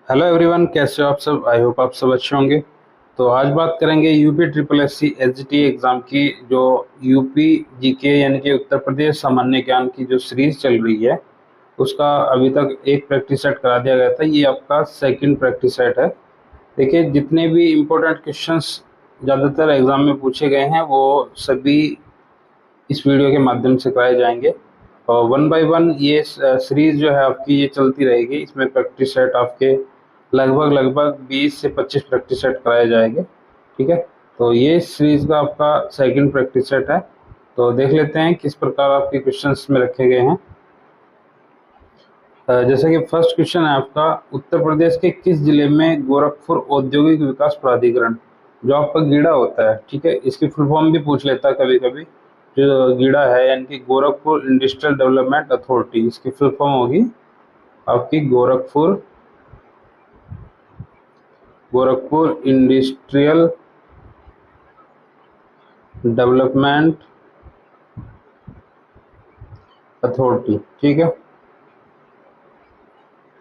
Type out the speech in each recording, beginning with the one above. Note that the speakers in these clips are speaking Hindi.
हेलो एवरीवन, कैसे हो आप सब। आई होप आप सब अच्छे होंगे। तो आज बात करेंगे UP triple S C H D T exam की, जो यूपी जीके यानी कि उत्तर प्रदेश सामान्य ज्ञान की जो सीरीज चल रही है उसका अभी तक एक प्रैक्टिस सेट करा दिया गया था। ये आपका सेकंड प्रैक्टिस सेट है। देखिए, जितने भी इम्पोर्टेंट क्वेश्चंस ज़्यादातर एग्ज़ाम में पूछे गए हैं वो सभी इस वीडियो के माध्यम से कराए जाएंगे। और वन बाय वन ये सीरीज जो है आपकी ये चलती रहेगी। इसमें प्रैक्टिस सेट आपके लगभग लगभग 20 से 25 प्रैक्टिस सेट कराए जाएंगे। ठीक है, तो ये सीरीज का आपका सेकंड प्रैक्टिस सेट है। तो देख लेते हैं किस प्रकार आपके क्वेश्चंस में रखे गए हैं। जैसा कि फर्स्ट क्वेश्चन है आपका, उत्तर प्रदेश के किस जिले में गोरखपुर औद्योगिक विकास प्राधिकरण, जो आपका गीड़ा होता है, ठीक है, इसकी फुल फॉर्म भी पूछ लेता है कभी कभी। जो गीड़ा है यानी कि गोरखपुर इंडस्ट्रियल डेवलपमेंट अथॉरिटी, इसकी फुल फॉर्म होगी आपकी Gorakhpur Gorakhpur industrial development authority. ठीक है,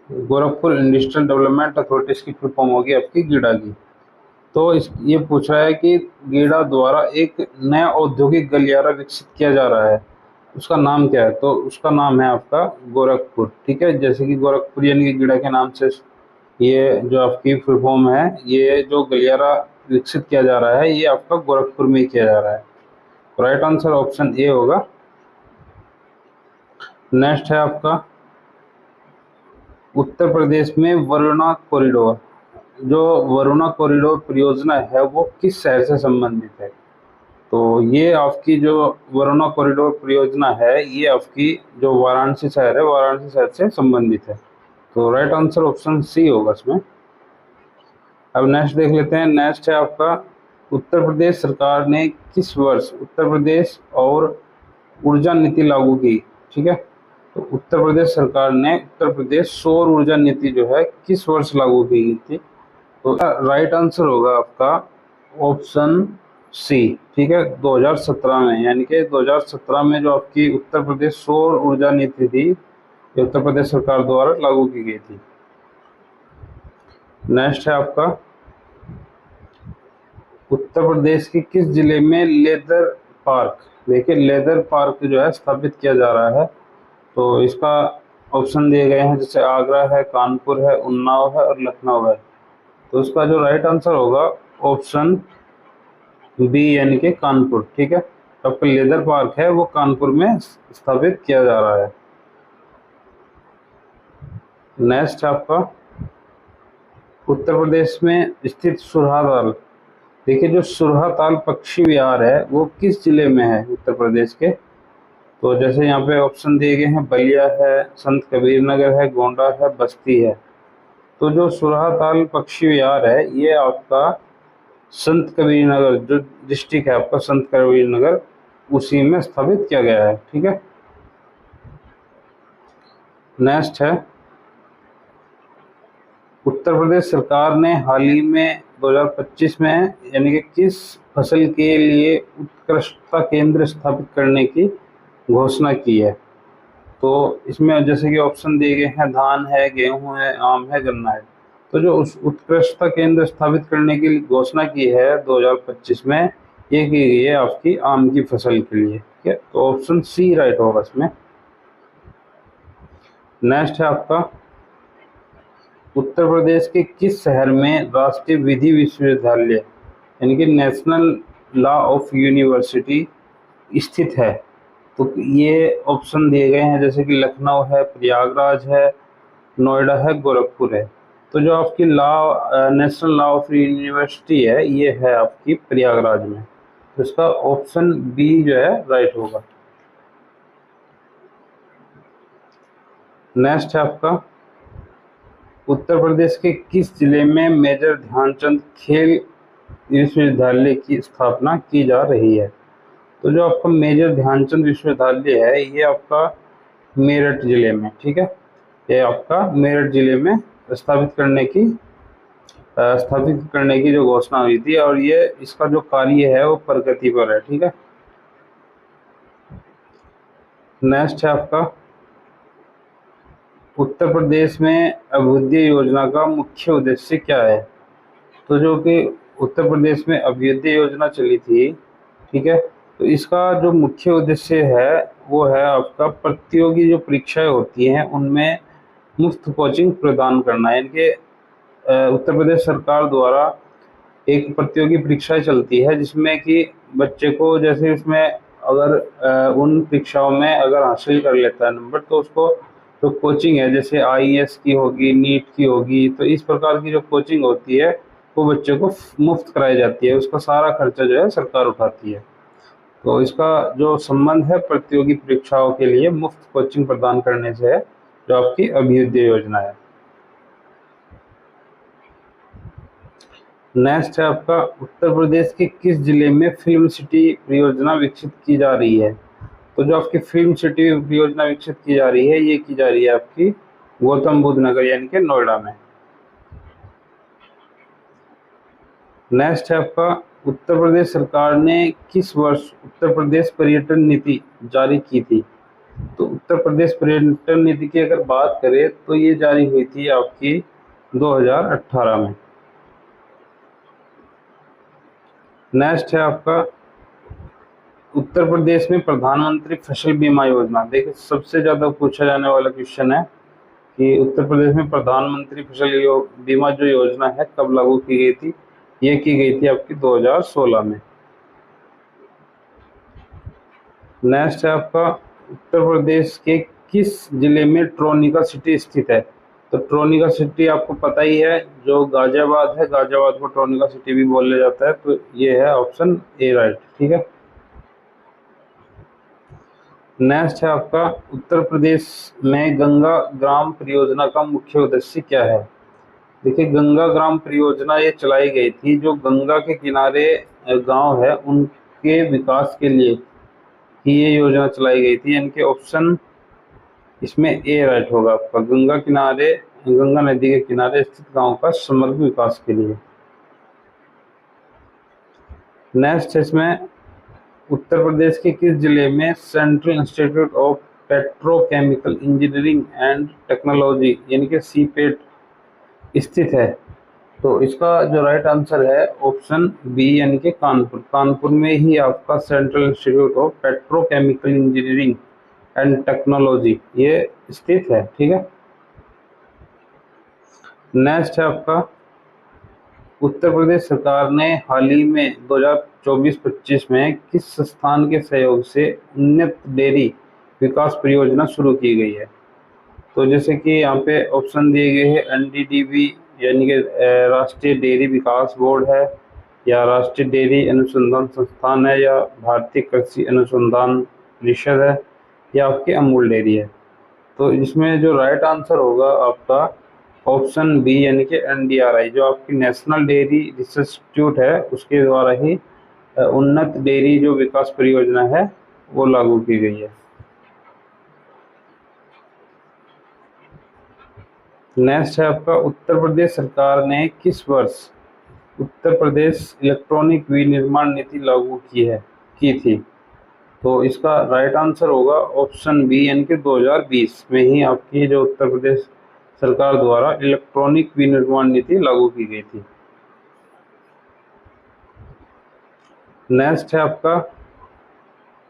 गोरखपुर इंडस्ट्रियल डेवलपमेंट अथॉरिटी इसकी फुल फॉर्म होगी आपकी गीड़ा की। तो इस ये पूछ रहा है कि गीडा द्वारा एक नया औद्योगिक गलियारा विकसित किया जा रहा है, उसका नाम क्या है। तो उसका नाम है आपका गोरखपुर। ठीक है, जैसे कि गोरखपुर यानी कि गीडा के नाम से ये जो आपकी फुल फॉर्म है, ये जो गलियारा विकसित किया जा रहा है ये आपका गोरखपुर में ही किया जा रहा है। राइट आंसर ऑप्शन ए होगा। नेक्स्ट है आपका, उत्तर प्रदेश में वरुणा कॉरिडोर, जो वरुणा कॉरिडोर परियोजना है वो किस शहर से संबंधित है। तो ये आपकी जो वरुणा कॉरिडोर परियोजना है ये आपकी जो वाराणसी शहर है, वाराणसी शहर से संबंधित है। तो राइट आंसर ऑप्शन सी होगा इसमें। अब नेक्स्ट देख लेते हैं। नेक्स्ट है आपका, उत्तर प्रदेश सरकार ने किस वर्ष उत्तर प्रदेश और ऊर्जा नीति लागू की। ठीक है, तो उत्तर प्रदेश सरकार ने उत्तर प्रदेश सौर ऊर्जा नीति जो है किस वर्ष लागू की गई थी। तो राइट आंसर होगा आपका ऑप्शन सी। ठीक है, 2017 में, यानी कि 2017 में जो आपकी उत्तर प्रदेश सौर ऊर्जा नीति थी ये उत्तर प्रदेश सरकार द्वारा लागू की गई थी। नेक्स्ट है आपका, उत्तर प्रदेश के किस जिले में लेदर पार्क, देखिए लेदर पार्क जो है स्थापित किया जा रहा है। तो इसका ऑप्शन दिए गए हैं, जैसे आगरा है, कानपुर है, उन्नाव है और लखनऊ है। तो इसका जो राइट आंसर होगा ऑप्शन बी यानी कि कानपुर। ठीक है, तो आपका लेदर पार्क है वो कानपुर में स्थापित किया जा रहा है। नेक्स्ट आपका, उत्तर प्रदेश में स्थित सुरहाताल, देखिए जो सुरहाताल पक्षी विहार है वो किस जिले में है उत्तर प्रदेश के। तो जैसे यहाँ पे ऑप्शन दिए गए हैं, बलिया है, संत कबीर नगर है, गोंडा है, बस्ती है। तो जो सुरहाताल पक्षी विहार है ये आपका संत कबीर नगर जो डिस्ट्रिक्ट है आपका, संत कबीर नगर, उसी में स्थापित किया गया है। ठीक है, नेक्स्ट है, उत्तर प्रदेश सरकार ने हाल ही में 2025 में यानी कि किस फसल के लिए उत्कृष्टता केंद्र स्थापित करने की घोषणा की है। तो इसमें जैसे कि ऑप्शन दिए गए हैं, धान है, गेहूं है, आम है, गन्ना है। तो जो उस उत्कृष्टता केंद्र स्थापित करने की घोषणा की है 2025 में, ये की गई है आपकी आम की फसल के लिए। ठीक है, तो ऑप्शन सी राइट होगा इसमें। नेक्स्ट है आपका, उत्तर प्रदेश के किस शहर में राष्ट्रीय विधि विश्वविद्यालय यानी कि नेशनल लॉ ऑफ यूनिवर्सिटी स्थित है। तो ये ऑप्शन दिए गए हैं, जैसे कि लखनऊ है, प्रयागराज है, नोएडा है, गोरखपुर है। तो जो आपकी law national law of university है ये है आपकी प्रयागराज में। तो इसका ऑप्शन बी जो है राइट होगा। नेक्स्ट है आपका, उत्तर प्रदेश के किस जिले में मेजर ध्यानचंद खेल विश्वविद्यालय की स्थापना की जा रही है। तो जो आपका मेजर ध्यानचंद विश्वविद्यालय है ये आपका मेरठ जिले में, ठीक है, ये आपका मेरठ जिले में स्थापित करने की जो घोषणा हुई थी, और ये इसका जो कार्य है वो प्रगति पर है। ठीक है, नेक्स्ट है आपका, उत्तर प्रदेश में अभ्युदय योजना का मुख्य उद्देश्य क्या है? तो जो कि उत्तर प्रदेश में अभ्युदय योजना चली थी, ठीक है, तो इसका जो मुख्य उद्देश्य है वो है आपका प्रतियोगी जो परीक्षाएं होती हैं उनमें मुफ्त कोचिंग प्रदान करना है। इनके उत्तर प्रदेश सरकार द्वारा एक प्रतियोगी परीक्षाएं चलती है जिसमें कि बच्चे को, जैसे इसमें अगर उन परीक्षाओं में अगर हासिल कर लेता है नंबर, तो उसको जो कोचिंग है जैसे आईएएस की होगी, नीट की होगी, तो इस प्रकार की जो कोचिंग होती है वो बच्चे को मुफ्त कराई जाती है। उसका सारा खर्चा जो है सरकार उठाती है। तो इसका जो संबंध है प्रतियोगी परीक्षाओं के लिए मुफ्त कोचिंग प्रदान करने से है, जो आपकी अभ्युदय योजना है। नेक्स्ट है आपका, उत्तर प्रदेश के किस जिले में फिल्म सिटी परियोजना विकसित की जा रही है? तो जो आपकी फिल्म सिटी परियोजना विकसित की जा रही है, ये की जा रही है आपकी गौतम बुद्ध नगर यानी कि नोएडा में। नेक्स्ट है आपका, उत्तर प्रदेश सरकार ने किस वर्ष उत्तर प्रदेश पर्यटन नीति जारी की थी? तो उत्तर प्रदेश पर्यटन नीति की अगर बात करें तो ये जारी हुई थी आपकी 2018 में। नेक्स्ट है आपका, उत्तर प्रदेश में प्रधानमंत्री फसल बीमा योजना, देखिए सबसे ज्यादा पूछा जाने वाला क्वेश्चन है कि उत्तर प्रदेश में प्रधानमंत्री फसल बीमा जो योजना है कब लागू की गई थी? ये की गई थी आपकी 2016 में। नेक्स्ट है आपका, उत्तर प्रदेश के किस जिले में ट्रोनिका सिटी स्थित है? तो ट्रोनिका सिटी आपको पता ही है, जो गाजियाबाद है, गाजियाबाद को ट्रोनिका सिटी भी बोला जाता है। तो ये है ऑप्शन ए राइट, ठीक है। नेक्स्ट है आपका, उत्तर प्रदेश में गंगा ग्राम परियोजना का मुख्य उद्देश्य क्या है? देखिए गंगा ग्राम परियोजना ये चलाई गई थी, जो गंगा के किनारे गांव है उनके विकास के लिए ही ये योजना चलाई गई थी। यानी कि ऑप्शन इसमें ए राइट होगा आपका, गंगा किनारे, गंगा नदी के किनारे स्थित गांव का समग्र विकास के लिए। नेक्स्ट इसमें, उत्तर प्रदेश के किस जिले में central institute of petrochemical engineering and technology यानी कि सीपेट स्थित है? तो इसका जो राइट आंसर है ऑप्शन बी यानी कि कानपुर। कानपुर में ही आपका central institute of petrochemical engineering and technology ये स्थित है, ठीक है। नेक्स्ट है आपका, उत्तर प्रदेश सरकार ने हाल ही में 2024-25 में किस संस्थान के सहयोग से उन्नत डेयरी विकास परियोजना शुरू की गई है? तो जैसे कि यहाँ पे ऑप्शन दिए गए हैं, एनडीडीबी यानी कि राष्ट्रीय डेयरी विकास बोर्ड है, या राष्ट्रीय डेयरी अनुसंधान संस्थान है, या भारतीय कृषि अनुसंधान परिषद है, या आपकी अमूल डेयरी है। तो इसमें जो राइट आंसर होगा आपका ऑप्शन बी यानी कि एनडीआरआई, जो आपकी नेशनल डेयरी रिसर्च इंस्टीट्यूट है उसके द्वारा ही उन्नत डेयरी जो विकास परियोजना है वो लागू की गई है। नेक्स्ट है आपका, उत्तर प्रदेश सरकार ने किस वर्ष उत्तर प्रदेश इलेक्ट्रॉनिक विनिर्माण नीति लागू की थी? तो इसका राइट आंसर होगा ऑप्शन बी यानी कि 2020 में ही आपकी जो उत्तर प्रदेश सरकार द्वारा इलेक्ट्रॉनिक विनिर्माण नीति लागू की गई थी। नेक्स्ट है आपका,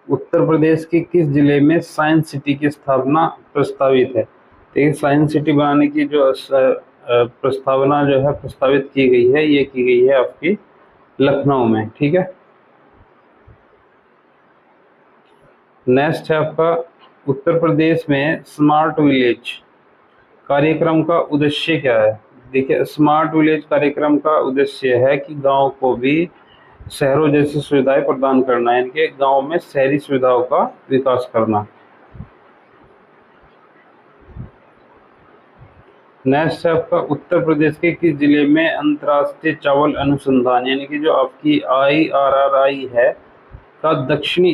उत्तर प्रदेश के किस जिले में साइंस सिटी की स्थापना प्रस्तावित है? देखिए साइंस सिटी बनाने की जो प्रस्तावना जो है प्रस्तावित की गई है, ये की गई है आपकी लखनऊ में, ठीक है। नेक्स्ट है आपका, उत्तर प्रदेश में स्मार्ट विलेज कार्यक्रम का उद्देश्य क्या है? देखिए स्मार्ट विलेज कार्यक्रम का उद्देश्य है कि गांव को भी शहरों जैसी सुविधाएं प्रदान करना, यानी कि गांव में शहरी सुविधाओं का विकास करना। नेक्स्ट है आपका, उत्तर प्रदेश के किस जिले में अंतर्राष्ट्रीय चावल अनुसंधान यानी कि जो आपकी IRRI है का दक्षिणी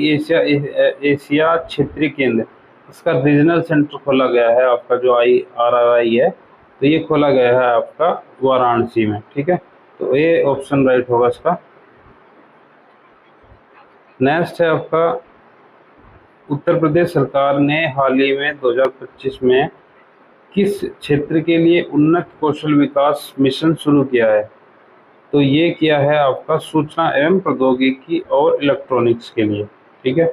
एशिया क्षेत्रीय केंद्र, इसका रीजनल सेंटर खोला गया है? आपका जो IRRI है तो ये खोला गया है आपका वाराणसी में, ठीक है। तो ये ऑप्शन राइट होगा इसका। नेक्स्ट है आपका, उत्तर प्रदेश सरकार ने हाल ही में 2025 में किस क्षेत्र के लिए उन्नत कौशल विकास मिशन शुरू किया है? तो ये किया है आपका सूचना एवं प्रौद्योगिकी और इलेक्ट्रॉनिक्स के लिए। ठीक है,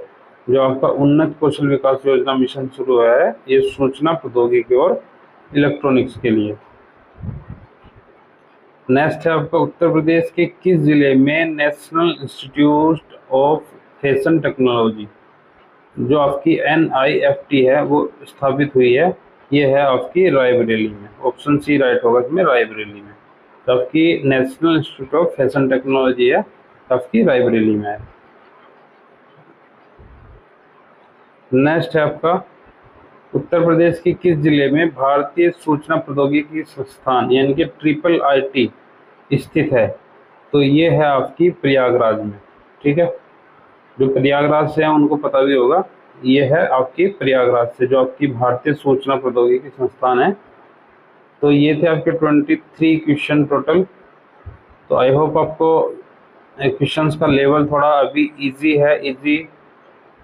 जो आपका उन्नत कौशल विकास योजना मिशन शुरू हुआ है, ये सूचना प्रौद्योगिकी और इलेक्ट्रॉनिक्स के लिए। नेक्स्ट है आपका उत्तर प्रदेश के किस जिले में national institute of fashion technology, जो आपकी NIFT है, वो स्थापित हुई है? ये है आपकी रायबरेली में। ऑप्शन सी राइट होगा इसमें, रायबरेली में। तो आपकी national institute of fashion technology है, आपकी रायबरेली में है। नेक्स्ट है आपका उत्तर प्रदेश के किस जिले में भारतीय सूचना प्रौद्योगिकी संस्थान यानी कि IIIT स्थित है? तो ये है आपकी प्रयागराज में। ठीक है, जो प्रयागराज से हैं उनको पता भी होगा, ये है आपकी प्रयागराज से जो आपकी भारतीय सूचना प्रौद्योगिकी संस्थान है। तो ये थे आपके 23 क्वेश्चन टोटल। तो आई होप आपको क्वेश्चंस का लेवल थोड़ा अभी इजी है,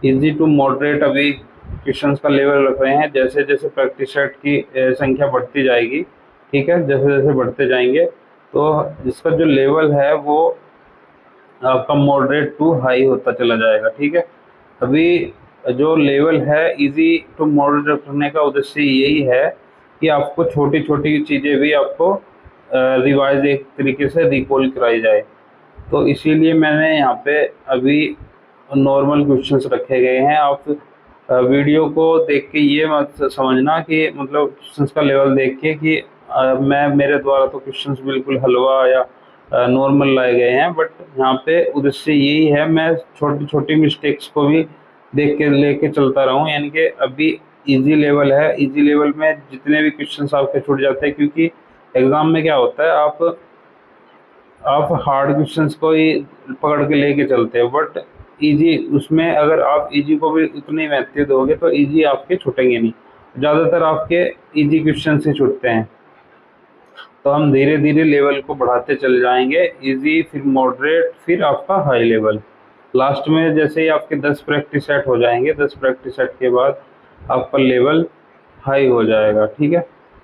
इजी टू मॉडरेट अभी क्वेश्चंस का लेवल रख रहे हैं। जैसे जैसे प्रैक्टिस सेट की संख्या बढ़ती जाएगी, ठीक है, जैसे जैसे बढ़ते जाएंगे, तो इसका जो लेवल है वो आपका मॉडरेट टू हाई होता चला जाएगा। ठीक है, अभी जो लेवल है इजी टू मॉडरेट रखने का उद्देश्य यही है कि आपको छोटी छोटी चीज़ें भी आपको रिवाइज एक तरीके से रिकॉल कराई जाए। तो इसीलिए मैंने यहाँ पे अभी नॉर्मल क्वेश्चंस रखे गए हैं। आप वीडियो को देख के ये मत समझना कि मतलब क्वेश्चंस का लेवल देख के कि मेरे द्वारा तो क्वेश्चंस बिल्कुल हलवा या नॉर्मल लाए गए हैं, बट यहाँ पे उद्देश्य यही है मैं छोटी छोटी मिस्टेक्स को भी देख के लेके चलता रहूँ। यानी कि अभी इजी लेवल है, इजी लेवल में जितने भी क्वेश्चंस आपके छूट जाते हैं, क्योंकि एग्ज़ाम में क्या होता है आप हार्ड क्वेश्चंस को ही पकड़ के लेके चलते हो, बट इजी उसमें अगर आप इजी को भी उतनी महत्व दोगे तो इजी आपके छूटेंगे नहीं, ज़्यादातर आपके इजी क्वेश्चन से छूटते हैं। तो हम धीरे धीरे लेवल को बढ़ाते चले जाएंगे, इजी फिर मॉडरेट फिर आपका हाई लेवल। लास्ट में जैसे ही आपके 10 प्रैक्टिस सेट हो जाएंगे, 10 प्रैक्टिस सेट के बाद आपका लेवल हाई हो जाएगा। ठीक है,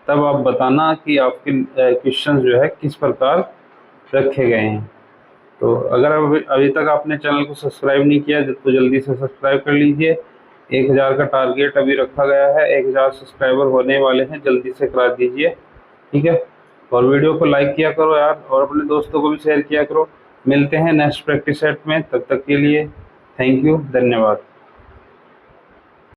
तब आप बताना कि आपके क्वेश्चन जो है किस प्रकार रखे गए हैं। तो अगर अभी तक आपने चैनल को सब्सक्राइब नहीं किया तो जल्दी से सब्सक्राइब कर लीजिए। 1000 का टारगेट अभी रखा गया है, 1000 सब्सक्राइबर होने वाले हैं, जल्दी से करा दीजिए। ठीक है, और वीडियो को लाइक किया करो यार, और अपने दोस्तों को भी शेयर किया करो। मिलते हैं नेक्स्ट प्रैक्टिस सेट में, तब तक के लिए थैंक यू, धन्यवाद।